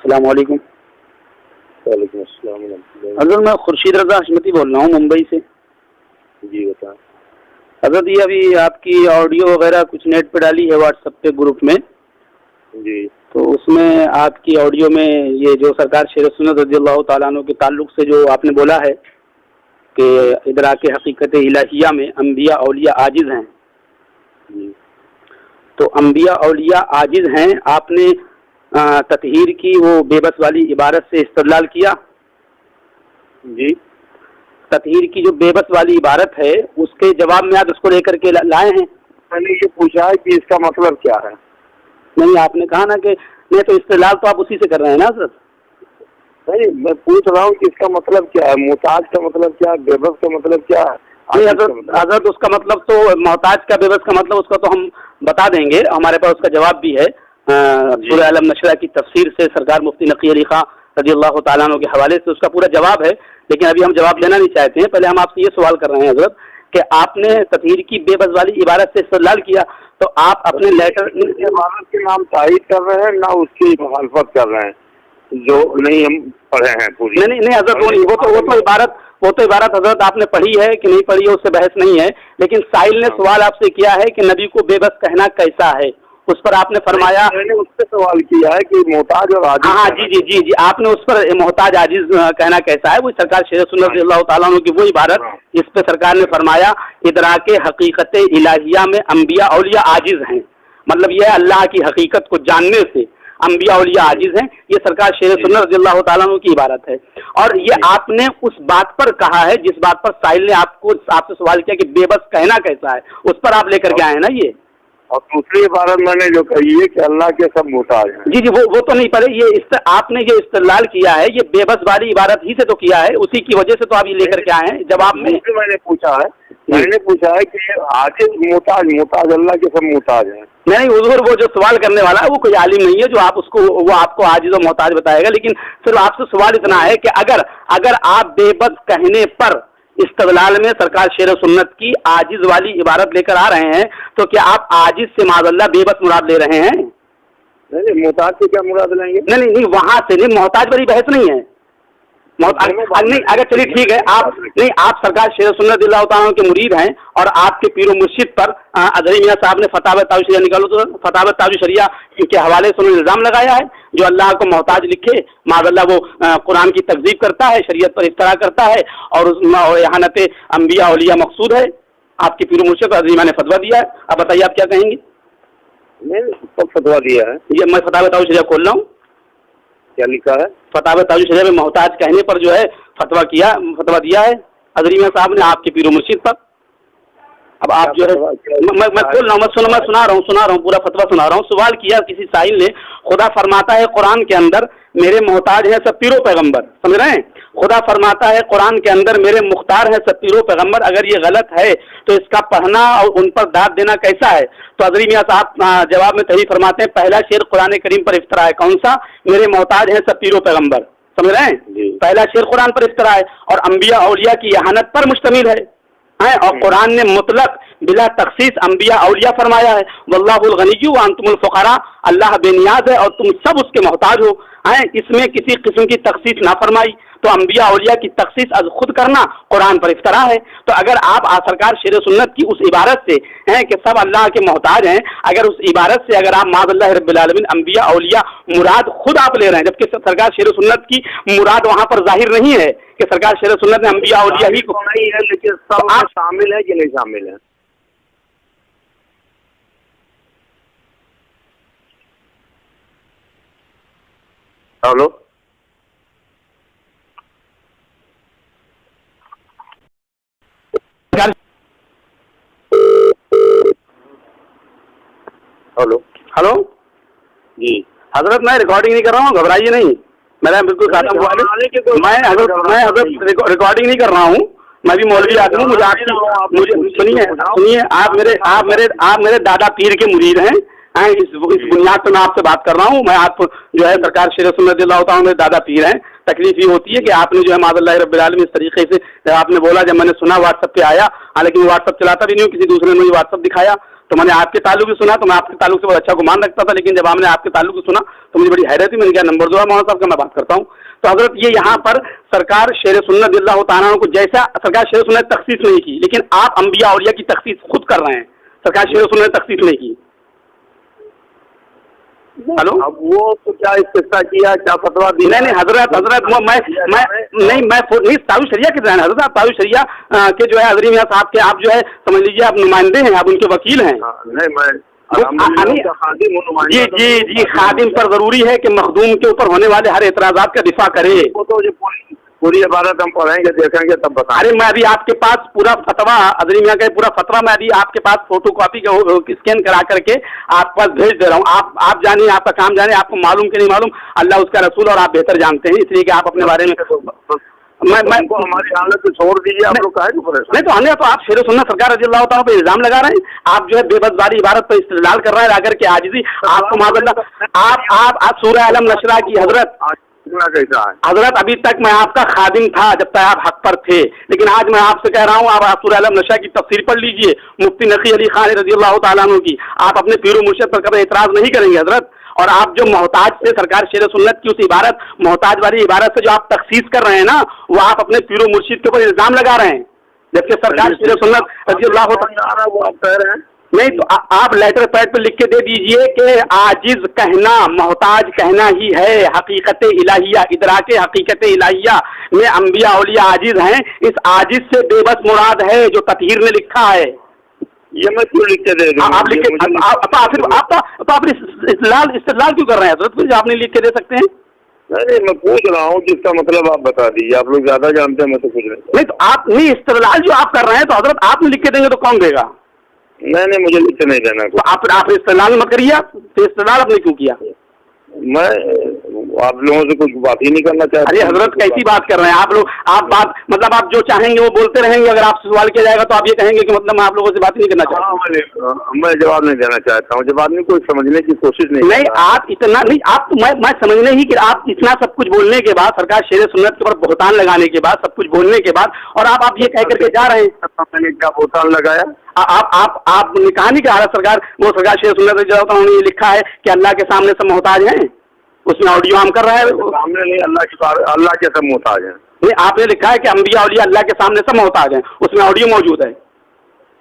السلام علیکم. وعلیکم السلام ورحمۃ اللہ. حضرت میں خورشید رضا حشمتی بول رہا ہوں ممبئی سے. جی بتائیں. حضرت یہ ابھی آپ کی آڈیو وغیرہ کچھ نیٹ پہ ڈالی ہے واٹس ایپ پہ گروپ میں. جی تو اس میں آپ کی آڈیو میں یہ جو سرکار شیر سنت رضی اللہ تعالیٰ عنہ کے تعلق سے جو آپ نے بولا ہے کہ ادراک حقیقت الہیہ میں انبیاء اولیاء عاجز ہیں. جی تو انبیاء اولیاء عاجز ہیں. آپ نے تطہیر کی وہ بے بس والی عبارت سے استدلال کیا. جی تطہیر کی جو بے بس والی عبارت ہے اس کے جواب میں آپ اس کو لے کر کے لائے ہیں. میں نے یہ پوچھا ہے کہ اس کا مطلب کیا ہے. نہیں, آپ نے کہا نا کہ نہیں, تو استدلال تو آپ اسی سے کر رہے ہیں نا سر. نہیں, میں پوچھ رہا ہوں کہ اس کا مطلب کیا ہے. محتاج کا مطلب کیا ہے, بے بس کا مطلب کیا ہے. حضرت اس کا مطلب تو محتاج کا بے بس کا مطلب اس کا تو ہم بتا دیں گے. ہمارے پاس اس کا جواب بھی ہے. سورہ علم نشرہ کی تفسیر سے سرکار مفتی نقی علی خان رضی اللہ تعالیٰ عنہ کے حوالے سے اس کا پورا جواب ہے. لیکن ابھی ہم جواب لینا نہیں چاہتے ہیں. پہلے ہم آپ سے یہ سوال کر رہے ہیں حضرت کہ آپ نے تطہیر کی بے بس والی عبارت سے استدلال کیا تو آپ اپنے لیٹر عبارت کے نام تائید کر رہے ہیں نہ اس کی مخالفت کر رہے ہیں جو نہیں ہم پڑھے ہیں پوری. نہیں حضرت وہ تو عبارت حضرت آپ نے پڑھی ہے کہ نہیں پڑھی ہے اس سے بحث نہیں ہے. لیکن سائل نے سوال آپ سے کیا ہے کہ نبی کو بے بس کہنا کیسا ہے. اس پر آپ نے فرمایا, میں نے اس سے سوال کیا ہے کہ محتاج اور عاجز. ہاں جی آپ نے اس پر محتاج عاجز کہنا کیسا ہے. وہ سرکار شیر سنت رضی اللہ تعالیٰ عنہ کی وہ عبارت جس پہ سرکار نے فرمایا ادراک حقیقت الہیہ میں انبیاء اولیاء عاجز ہیں. مطلب یہ اللہ کی حقیقت کو جاننے سے انبیاء اولیاء عاجز ہیں. یہ سرکار شیر سنت رضی اللہ تعالیٰ عنہ کی عبارت ہے. اور یہ آپ نے اس بات پر کہا ہے جس بات پر سائل نے آپ سے سوال کیا کہ بے بس کہنا کیسا ہے, اس پر آپ لے کر کے آئے ہیں نا یہ. اور دوسری عبارت میں نے جو کہی ہے کہ اللہ کے سب محتاج ہیں. جی وہ تو نہیں پڑے. یہ آپ نے جو استدلال کیا ہے یہ بے بس والی عبارت ہی سے تو کیا ہے, اسی کی وجہ سے تو آپ یہ لے کر کے آئے ہیں. جواب میں نے پوچھا ہے کہ عاجز محتاج اللہ کے سب محتاج ہیں. نہیں حضور, وہ جو سوال کرنے والا ہے وہ کوئی عالم نہیں ہے جو آپ کو عاجز و محتاج بتائے گا. لیکن صرف آپ سے سوال اتنا ہے کہ اگر آپ بے بس کہنے پر استدلال میں سرکار شیر سنت کی عاجز والی عبارت لے کر آ رہے ہیں تو کیا آپ عاجز سے معاذ اللہ بے بس مراد لے رہے ہیں؟ نہیں, محتاج سے کیا مراد لیں گے. نہیں وہاں سے نہیں, محتاج والی بحث نہیں ہے. نہیں اگر چلیے ٹھیک ہے, آپ سرکار شیر سنت اللہ تعالیٰ کے مرید ہیں اور آپ کے پیر و مرشد پر اظہری میاں صاحب نے فتاوی تاج شریعہ نکالو تو فتاوی تاج شریعہ کے حوالے سے انہوں نے الزام لگایا ہے جو اللہ کو محتاج لکھے معاذ اللہ وہ قرآن کی تکذیب کرتا ہے, شریعت پر افطرا کرتا ہے اور احانت انبیاء اولیاء مقصود ہے. آپ کے پیر و مرشد اظہری میاں نے فتویٰ دیا ہے. اب بتائیے آپ کیا کہیں گے. میں نے سب فتویٰ دیا ہے. یہ میں فتاوی تاج شریعہ کھول رہا ہوں. کیا لکھا ہے؟ فتاوی تاج شریعہ میں محتاج کہنے پر جو ہے فتویٰ دیا ہے اظہری میاں صاحب نے آپ کے پیر و مرشد پر. اب آپ جو ہے میں کھول رہا ہوں, میں سنا رہا ہوں پورا فتویٰ سنا رہا ہوں. سوال کیا کسی سائل نے, خدا فرماتا ہے قرآن کے اندر میرے محتاج ہیں سب پیر و پیغمبر. سمجھ رہے ہیں؟ خدا فرماتا ہے قرآن کے اندر میرے مختار ہیں سب پیر و پیغمبر. اگر یہ غلط ہے تو اس کا پڑھنا اور ان پر داد دینا کیسا ہے؟ تو اظہری میاں صاحب جواب میں صحیح فرماتے ہیں پہلا شعر قرآن کریم پر افطرا ہے. کون سا؟ میرے محتاج ہیں سب پیر و پیغمبر. سمجھ رہے ہیں؟ پہلا شعر قرآن پر افطرا ہے اور انبیاء اولیاء کی احانت پر مشتمل ہے. اور قرآن نے مطلق بلا تخصیص انبیاء اولیاء فرمایا ہے. واللہ الغنی وانتم الفقراء, اللہ بے نیاز ہے اور تم سب اس کے محتاج ہو. اس میں کسی قسم کی تخصیص نہ فرمائی. تو انبیاء اولیاء کی تخصیص از خود کرنا قرآن پر افطرا ہے. تو اگر آپ سرکار شیر سنت کی اس عبارت سے ہیں کہ سب اللہ کے محتاج ہیں, اگر اس عبارت سے اگر آپ معاذ اللہ رب العالمین انبیاء اولیاء مراد خود آپ لے رہے ہیں, جبکہ سرکار شیر سنت کی مراد وہاں پر ظاہر نہیں ہے کہ سرکار شیر سنت نے انبیاء اولیاء ہی کو نہیں ہے, لیکن سب آپ شامل ہے کہ نہیں شامل ہے. ہلو ہلو جی حضرت, میں ریکارڈنگ نہیں کر رہا ہوں, گھبرائیے نہیں. میرا بالکل خاتم ہوا ہے. میں حضرت ریکارڈنگ نہیں کر رہا ہوں. میں بھی مولوی آدمی ہوں. مجھے سنیے آپ میرے دادا پیر کے مرید ہیں. اس بنیاد پر میں آپ سے بات کر رہا ہوں. میں آپ جو ہے سرکار شیر سنت رضی اللہ تعالیٰ میرے دادا پیر ہیں. تکلیف یہ ہوتی ہے کہ آپ نے جو ہے معاذ اللہ رب العالمین اس طریقے سے آپ نے بولا, جب میں نے سنا واٹس ایپ پہ آیا, حالانکہ میں واٹس ایپ چلاتا بھی نہیں ہوں, کسی دوسرے نے مجھے واٹس ایپ دکھایا तो मैंने आपके ताल्लुक से सुना, तो मैं आपके ताल्लुक से बहुत अच्छा गुमान रखता था, लेकिन जब आपने आपके ताल्लुक से सुना तो मुझे बड़ी हैरत हुई। मैंने कहा नंबर 2 मौलाना साहब का मैं बात करता हूँ। तो हजरत ये यहाँ पर सरकार शेर सुन्नत अल्लाह ताला को, जैसा सरकार शेर सुन्नत तखसीस नहीं की, लेकिन आप अंबिया औलिया की तखसीस खुद कर रहे हैं, सरकार शेर सुन्नत तखसीस नहीं की। हेलो, अब वो तो क्या इस्तिफ्ता किया, क्या फतवा दिया? नहीं हजरत मैं ताऊ शरिया के हैं हजरत, आप ताऊ शरिया के जो है अजरी मियां साहब के आप जो है समझ लीजिए आप नुमाइंदे हैं, आप उनके वकील हैं। नहीं मैं जी खादिम पर जरूरी है कि मखदूम के ऊपर होने वाले हर एतराजात का दिफा करे। वो तो जो पूरी इबारत हम पढ़ेंगे देखेंगे तब बता। अरे मैं अभी आपके पास पूरा फतवा अदरी मियां का पूरा फतवा मैं अभी आपके पास फोटो कॉपी स्कैन करा करके आपके पास भेज दे रहा हूँ। आप जानिए, आपका काम जानिए, आपको मालूम कि नहीं मालूम, अल्लाह उसका रसूल और आप बेहतर जानते हैं, इसलिए कि आप अपने बारे में मैं हमारी हालत को छोड़ दीजिए, आप लोग काहे को परेशान? नहीं तो हमने तो आप शेर सुन्नत सरकार रज़ी अल्लाह तआला पे इल्जाम लगा रहे हैं, आप जो है बेबस वाली इबारत पर इस्तेदलाल कर रहे हैं आकर के आजिज़ी। आपको माज़अल्लाह आप सूरह अलम नशरा की हजरत अभी तक मैं आपका खादिम था जब तक आप हक पर थे, लेकिन आज मैं आपसे कह रहा हूँ आप सूरह अलम नशरा की तफसीर पढ़ लीजिए, मुफ्ती नकी अली खान रज़ी अल्लाह तआला अन्हु की। आप अपने पीर व मुर्शिद पर कभी एतराज़ नहीं करेंगे हजरत। और आप जो मोहताज से सरकार शेर सुन्नत की उस इबारत, मोहताज वाली इबारत से जो आप तखसीस कर रहे हैं ना, वो आप अपने पीर व मुर्शिद के ऊपर इल्जाम लगा रहे हैं, जबकि सरकार शेर सुन्नत रज़ी अल्लाह तआला वो आप कह रहे हैं। नहीं तो आप लेटर पैड पे लिख के दे दीजिए कि आजिज कहना मोहताज कहना ही है, हकीकत इलाहिया इदराके हकीकत इलाहिया में अंबिया औलिया आजिज हैं, इस आजिज से बेबस मुराद है जो ततहीर ने लिखा है। ये मैं क्यों लिख के दे दूं? आप लिख के आप इस्तेदलाल क्यों कर रहे हैं हजरत? फिर आप नहीं लिख के दे सकते हैं? नहीं मैं पूछ रहा हूँ, जिसका मतलब आप बता दीजिए, आप लोग ज्यादा जानते हैं, मैं तो कुछ नहीं तो आप नहीं इस्तेदलाल जो आप कर रहे हैं तो हजरत आप नहीं लिख के देंगे तो कौन देगा? नहीं मुझे लिखते नहीं देना। तो आप इस्तेदलाल मत करिए, तो इस्तेदलाल आपने क्यों किया? मैं आप लोगों से कुछ बात ही नहीं करना चाहता। अरे हजरत कैसी बात कर रहे हैं आप लोग? आप बात मतलब आप जो चाहेंगे वो बोलते रहेंगे, अगर आपसे सवाल किया जाएगा तो आप ये कहेंगे कि मतलब मैं आप लोगों से बात नहीं करना चाहता। मैं जवाब नहीं देना चाहता हूँ, जब आदमी कोई समझने की कोशिश नहीं आप इतना नहीं, आप मैं समझने ही कि आप इतना सब कुछ बोलने के बाद, सरकार शेर सुन्नत के ऊपर बहुतान लगाने के बाद, सब कुछ बोलने के बाद, और आप ये कह करके जा रहे हैं। मैंने क्या बहुतान लगाया? आप कहा नहीं कि सरकार वो सरकार शेर सुन्नत उन्होंने ये लिखा है कि अल्लाह के सामने सब मोहताज हैं, उसमें ऑडियो हम कर रहे हैं। सामने नहीं, अल्लाह के सब मोहताज हैं। नहीं, आपने लिखा है कि अंबिया औलिया अल्लाह के सामने सब मोहताज हैं, उसमें ऑडियो मौजूद है।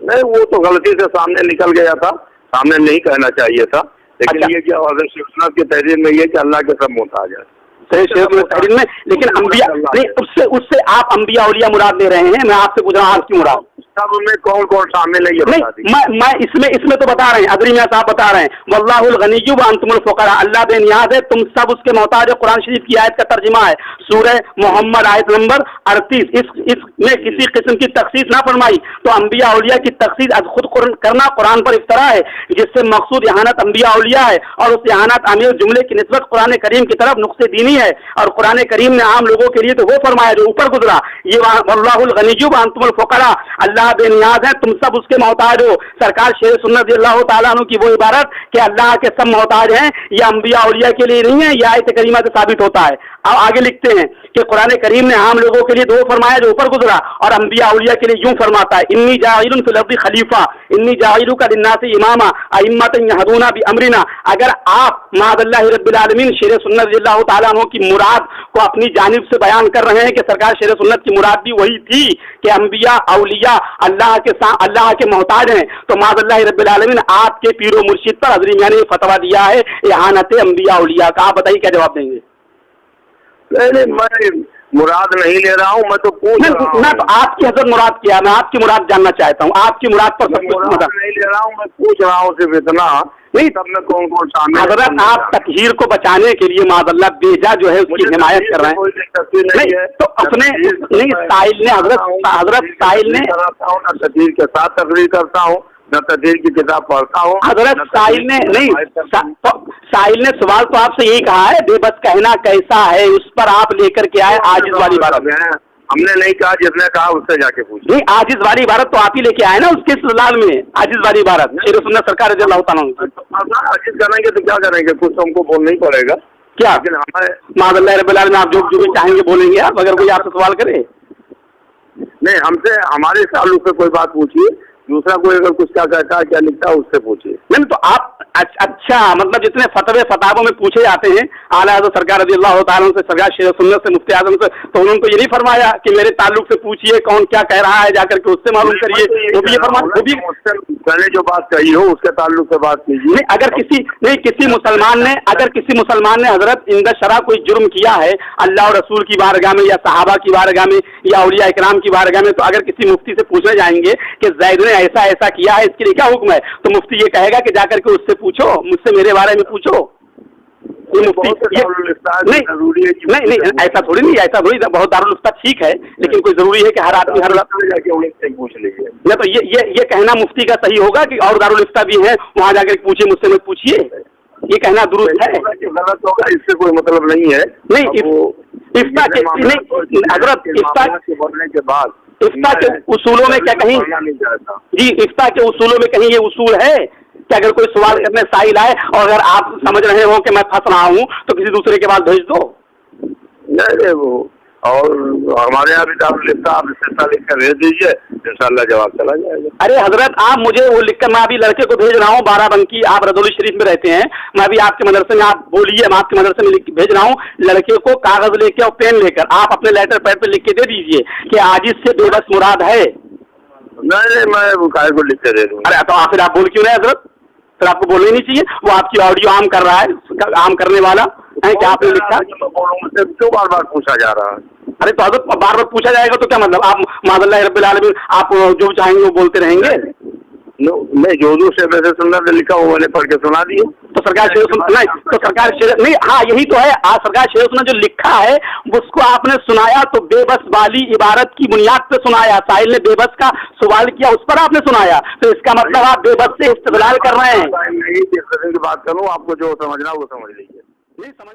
नहीं वो तो गलती से सामने निकल गया था, सामने नहीं कहना चाहिए था, लेकिन अच्छा। ये क्या हज़रत शेख सुन्नत की तहरीर में ये कि अल्लाह के सब मोहताज हैं तहरीर में, लेकिन अंबिया नहीं, उससे आप अंबिया औलिया मुराद ले रहे हैं। मैं आपसे पूछ रहा हूँ आपकी मुराद सब में कौन कौन शामिल है ये बता दीजिए। मैं इसमें तो बता रहे हैं, अदरी मियां साहब बता रहे हैं, वल्लाहुल गनिय्यु व अंतुमुल फुकरा, अल्लाह बेनियाज है, तुम सब उसके मोहताज है। कुरान शरीफ की आयत का तर्जुमा है, सूरह मोहम्मद आयत नंबर 38। इसमें किसी किस्म की तखसीस ना फरमाई तो अंबिया औलिया की तखसीस खुद करना कुरान पर इफ्तरा है, जिससे मकसूद इहानत अंबिया औलिया है, और उस इहानत आमिर जुमले की निस्बत कुरान करीम की तरफ नुक्से दीनी है। और कुरान करीम ने आम लोगों के लिए तो वो फरमाया जो ऊपर गुजरा, ये वल्लाहुल गनिय्यु व अंतुमुल फुकरा, अल्लाह बेनियाज है, तुम सब उसके मोहताज हो। सरकार शेर सुन्नत अल्लाह तआला अन्हु की वो इबारत कि अल्लाह के सब मोहताज हैं, ये अंबिया औलिया के लिए नहीं है, यह आयत करीमा से साबित होता है। अब आगे लिखते हैं कि कुरान करीम ने आम लोगों के लिए दो फरमाया जो ऊपर गुजरा, और अंबिया औलिया के लिए यूं फरमाता है, इन्नी जाइलुन फिल अर्दी खलीफा इन्नी जाइलुका लिन्नासी इमामा अइम्मतन यहदूना बि अमरिना। अगर आप माअल्लाहि रब्बिल आलमीन शेर सुन्नत अल्लाह तआला अन्हु की मुराद को अपनी जानिब से बयान कर रहे हैं कि सरकार शेर सुन्नत की मुराद भी वही थी कि अंबिया औलिया अल्लाह के मोहताज हैं, तो माअल्लाहि रब्बिल आलमीन आपके पीरो मुर्शिद पर अदरी मियां ने फतवा दिया है इहानत अंबिया औलिया का। आप बताइए क्या जवाब देंगे? नहीं मैं मुराद नहीं ले रहा हूँ, मैं तो पूछ रहा हूँ। मैं तो आपकी हजरत मुराद किया, मैं आपकी मुराद जानना चाहता हूँ, आपकी मुराद पर सब कुछ नहीं ले रहा हूँ, मैं पूछ रहा हूँ सिर्फ इतना। नहीं तब में कौन कौन शामिल? हजरत आप तकहीर को बचाने के लिए माज़अल्लाह बेजा जो है उसकी हिमायत कर रहे हैं। नहीं तो अपने नहीं साहिल ने हजरत साहिल ने ना तकहीर के साथ तकरीर करता हूँ, न तकरीर की किताब पढ़ता हूँ। हजरत साहिल ने नहीं, साहिल ने सवाल तो आपसे यही कहा है, बेबस कहना कैसा है, उस पर आप लेकर के आए आजिज वाली बात। हमने नहीं कहा, जिसने कहा उससे जाके पूछ। नहीं आजिज वाली इबारत तो आप ही लेके आए ना उसके इस्तेदलाल में, आजिज वाली इबारत शेर सुन्नत सरकार रज़ी अल्लाह तआला अन्हु। आजिज करेंगे तो क्या करेंगे, कुछ तो हमको बोलना ही पड़ेगा क्या? लेकिन हमारे माअल्लाह रब्बिल आलमीन आप जो भी चाहेंगे बोलेंगे आप, अगर कोई आपसे सवाल करे। नहीं हमसे हमारे ताल्लुक से कोई बात पूछिए दूसरा कोई अगर कुछ क्या कहता है, क्या लिखता है, उससे पूछिए। नहीं तो आप अच्छा मतलब जितने फतवे फतावों में पूछे जाते हैं आला हज़रत सरकार रज़ी अल्लाह तआला से, सरकार शेर सुन्नत से, मुफ्ती आज़म से, तो उन्होंने तो ये नहीं फरमाया कि मेरे ताल्लुक से पूछिए कौन क्या कह रहा है, जाकर के उससे मालूम करिए। वो भी ये फरमाया, वो भी मैंने जो बात कही हो उसके ताल्लुक से बात कीजिए। नहीं, अगर किसी मुसलमान ने हजरत इंद शरा कोई जुर्म किया है अल्लाह और रसूल की बारगाह में या सहाबा की बारगाह में या औलिया इकराम की बारगाह में, तो अगर किसी मुफ्ती से पूछने जाएंगे कि ज़ैद ने ऐसा ऐसा किया है, इसके लिए क्या हुक्म है, तो मुफ्ती ये कहेगा कि जाकर के उससे पूछो, मुझसे मेरे बारे में पूछो। ये मुफ्ती नहीं ऐसा थोड़ी नहीं, ऐसा थोड़ी, बहुत दारुल इफ्ता ठीक है, लेकिन कोई जरूरी है कि हर आदमी हर जाके पूछ लीजिए। या तो ये कहना मुफ्ती का सही होगा कि और दारुल इफ्ता भी है, वहाँ जाकर पूछिए, मुझसे मत पूछिए, ये कहना दुरुस्त है? गलत होगा, इससे कोई मतलब नहीं है। नहीं इफ्ता के नहीं हजरत, इफ्ता के बोलने के बाद इफ्ता के उसूलों में क्या कहीं जी, इफ्ता के उसूलों में कहीं ये उसूल है कि अगर कोई सवाल करने साइल आए और अगर आप समझ रहे हो कि मैं फंस रहा हूँ तो किसी दूसरे के पास भेज दो? नहीं वो, और हमारे यहाँ भी दारुल इफ्ता आप इससे लिख कर भेज दीजिए, इंशाल्लाह जवाब चला जाएगा। अरे हजरत आप मुझे वो लिखकर, मैं अभी लड़के को भेज रहा हूँ बाराबंकी, आप रदौली शरीफ में रहते हैं, मैं अभी आपके मदरसे में, आप बोलिए, मैं आपके मदरसे में भेज रहा हूँ लड़के को, कागज लेके और पेन लेकर आप अपने लेटर पैड पे लिख के दे दीजिए कि आजिज से बेबस मुराद है। नहीं मैं वो कागज को लिख के दे दूँगा। अरे तो फिर आप बोल क्यों रहे हजरत? फिर आपको बोलना ही नहीं चाहिए, वो आपकी ऑडियो आम कर रहा है, आम करने वाला है कि आपने लिखा। मुझसे क्यों बार बार पूछा जा रहा है? अरे तो हजरत बार बार पूछा जाएगा तो क्या मतलब, आप माज़ल्लाह रब्बिल आलमीन आप जो चाहेंगे वो बोलते रहेंगे? नहीं, जो शेर सुन्नत ने लिखा वो मैंने पढ़ के सुना दिया। तो सरकार शेर सुन्नत नहीं, तो सरकार शेर नहीं, हाँ यही तो है, आज सरकार शेर सुन्नत जो लिखा है उसको आपने सुनाया तो बेबस वाली इबारत की बुनियाद पे सुनाया, साहिल ने बेबस का सवाल किया उस पर आपने सुनाया, तो इसका मतलब आप बेबस से इस्तेदलाल कर रहे हैं। नहीं, जिस तरह की बात करूँ, आपको जो समझना वो समझ लीजिए। नहीं समझना।